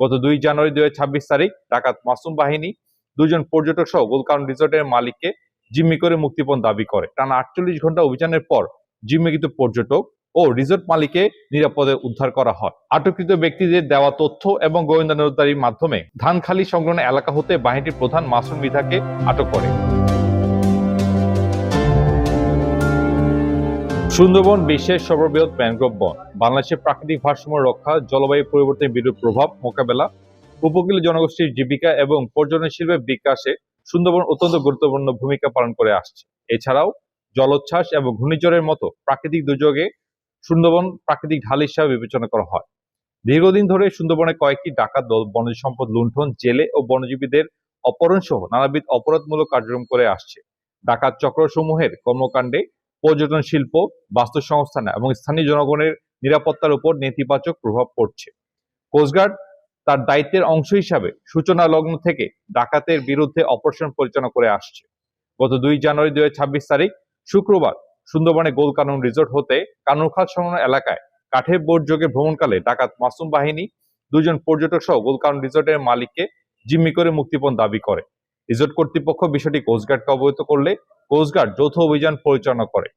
গত 2 জানুয়ারি 2026 তারিখ ডাকাত মাসুম বাহিনী দুজন পর্যটক সহ গোলকাউন্ট রিসোর্টের মালিককে জিম্মি করে মুক্তিপণ দাবি করে। টানা 48 ঘন্টা অভিযানের পর জিম্মিকৃত পর্যটক ও রিসোর্ট মালিককে নিরাপদে উদ্ধার করা হয়। আটককৃত ব্যক্তিদের দেওয়া তথ্য এবং গোয়েন্দা নজরদারির মাধ্যমে ধানখালী সংলগ্ন এলাকা হতে বাহিনীর প্রধান মাসুম মৃধাকে আটক করে। সুন্দরবন বিশ্বের সর্ববৃহৎ ম্যানগ্রোভ বন। বাংলাদেশের প্রাকৃতিক ভারসাম্য রক্ষা, জলবায়ু পরিবর্তনের বিরূপ প্রভাব মোকাবেলা, উপকূলীয় জনগোষ্ঠীর জীবিকা এবং পর্যটন শিল্পের বিকাশে সুন্দরবন অত্যন্ত গুরুত্বপূর্ণ ভূমিকা পালন করে আসছে। এছাড়াও জলোচ্ছ্বাস এবং ঘূর্ণিঝড়ের মতো প্রাকৃতিক দুর্যোগে সুন্দরবন প্রাকৃতিক ঢাল হিসাবে বিবেচনা করা হয়। দীর্ঘদিন ধরে সুন্দরবনে কয়েকটি ডাকাত দল বনজ সম্পদ লুণ্ঠন, জেলে ও বন্যজীবীদের অপহরণ সহ নানাবিধ অপরাধমূলক কার্যক্রম করে আসছে। ডাকাত চক্রসমূহের কর্মকাণ্ডে পর্যটন শিল্প, বাস্তুসংস্থান এবং স্থানীয় জনগণের নিরাপত্তার উপর নেতিবাচক প্রভাব পড়ছে। কোস্টগার্ড তার দায়িত্বের অংশ হিসাবে সূচনা লগ্ন থেকে ডাকাতের বিরুদ্ধে অপারেশন পরিচালনা করে আসছে। গত 2 জানুয়ারি 2026 তারিখ শুক্রবার সুন্দরবনে গোলকানুন রিসোর্ট হতে কানুরখাল সংলগ্ন এলাকায় কাঠের বোট যোগে ভ্রমণকালে ডাকাত মাসুম বাহিনী দুজন পর্যটক সহ গোলকানুন রিসোর্টের মালিককে জিম্মি করে মুক্তিপণ দাবি করে। রিসোর্ট কর্তৃপক্ষ বিষয়টি কোস্টগার্ডকে অবহিত করলে কোস্টগার্ড যৌথ অভিযান পরিচালনা করে।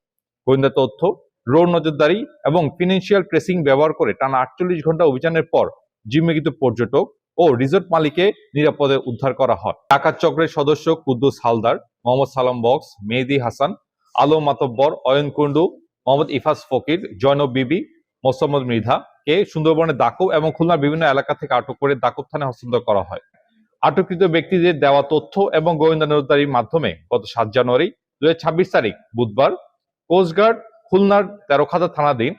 গোয়েন্দা তথ্য, ড্রোন নজরদারি এবং ফিনান্সিয়াল ট্রেসিং ব্যবহার করে টানা 48 ঘন্টা অভিযানের পর জিম্মিকৃত পর্যটক ও রিসোর্ট মালিককে নিরাপদে উদ্ধার করা হয়। ডাকাত চক্রের সদস্য কুদ্দুস হালদার, মোহাম্মদ সালাম বক্স, মেহেদি হাসান, আলম মাতব্বর, অয়ন কুন্ডু, মোহাম্মদ ইফাজ ফকির, জয়নব বিবি, মোসাম্মদ মৃধা কে সুন্দরবনের দাকুব এবং খুলনার বিভিন্ন এলাকা থেকে আটক করে দাকুব থানায় হস্তান্তর করা হয়। আটককৃত ব্যক্তিদের দেওয়া তথ্য এবং গোয়েন্দা নজরদারির মাধ্যমে গত 7 জানুয়ারি 2026 তারিখ বুধবার কোস্টগার্ড খুলনার তেরোখাদা থানাধীন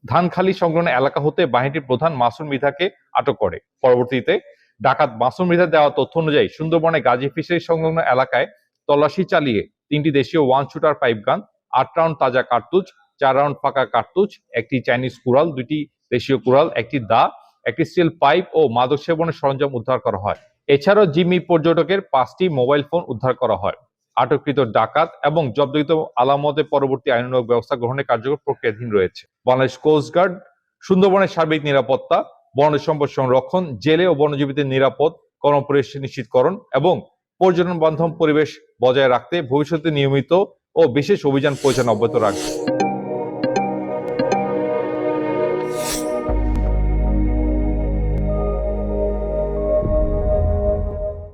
ধানখালী সংলগ্ন এলাকা হতে বাহিনীর প্রধান মাসুম মৃধাকে আটক করে। পরবর্তীতে ডাকাত মাসুম মৃধা দেওয়া তথ্য অনুযায়ী সুন্দরবনে গাজী ফিশারি সংলগ্ন এলাকায় তল্লাশি চালিয়ে 3টি দেশীয় 1 শুটার পাইপ গান, 8 রাউন্ড তাজা কার্তুজ, 4 রাউন্ড ফাঁকা কার্তুজ, একটি চাইনিজ কুড়াল, 2টি দেশীয় কুড়াল, একটি দা, একটি স্টিল পাইপ ও মাদক সেবনের সরঞ্জাম উদ্ধার করা হয়। এছাড়াও জিম্মি পর্যটকের 5টি মোবাইল ফোন উদ্ধার করা হয়। আটককৃত ডাকাত এবং জব্দকৃত আলামতের পরবর্তী আইনানুগ ব্যবস্থা গ্রহণের কার্যক্রম প্রক্রিয়াধীন রয়েছে। বাংলাদেশ কোস্টগার্ড সুন্দরবনের সার্বিক নিরাপত্তা, বনজ সম্পদ সংরক্ষণ, জেলে ও বন্যজীবীদের নিরাপদ কর্মপরিবেশ নিশ্চিতকরণ এবং পর্যটন বান্ধব পরিবেশ বজায় রাখতে ভবিষ্যতে নিয়মিত ও বিশেষ অভিযান পরিচালনা অব্যাহত রাখবে।